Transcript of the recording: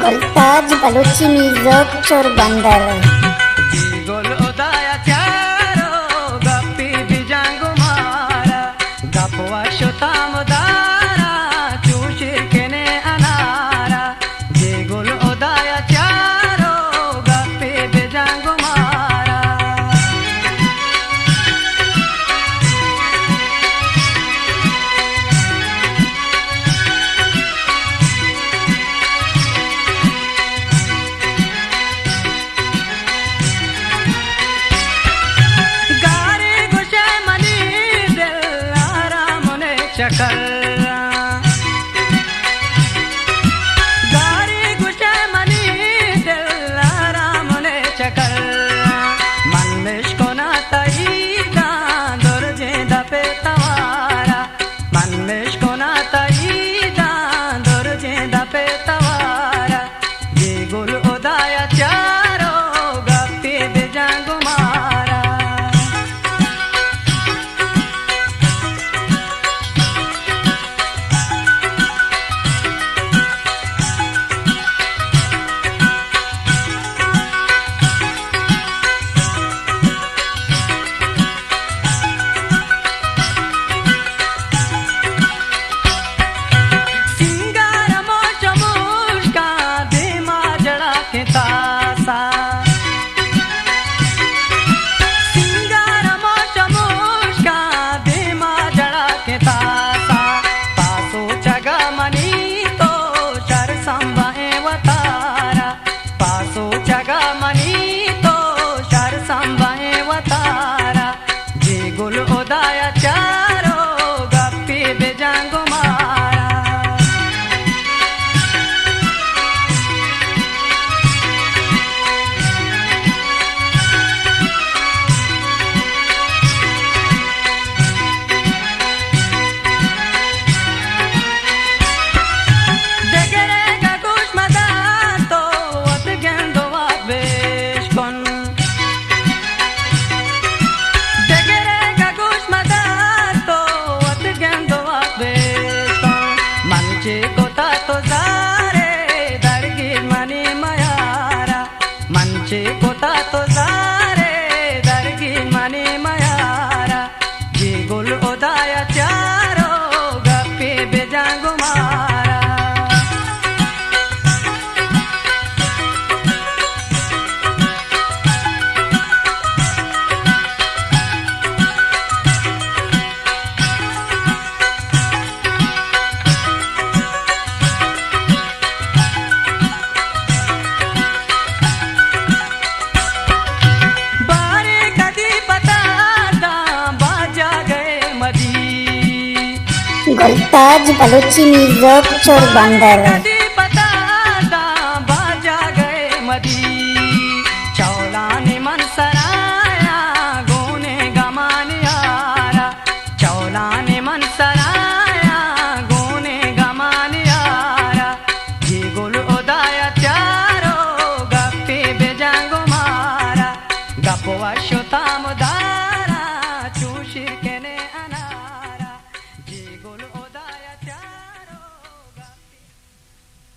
गुलताज बलूची मिज़ोक चोर बंदर गोल उदाया चारो गप्पी बिजांगु मारा गपवा शोताम दारा चूशिर केने अनारा जे गोल उदाया चारो गप्पी बिजांगु मारा चकर गारी गुशे मनी दिल रामने चकर मन में कोना तई दांदर जे दपे तवारा मन में कोना तई दांदर जे दपे तवारा ये गुल उदाया चारो गप्पी बिजांगु मारा गुल उदाया चारो गप्पी बिजांगु मारा जगरे गगुश मदा तो वत गेंदो बेश कोन कोता तो जारे दरगी मनी मयारा मंचे कोता तो जारे दरगी मनी मयारा जी गुल उदाया चारो गप्पी बिजांगु मारा गुलताज बलूची मिज़ोक चोर बंदर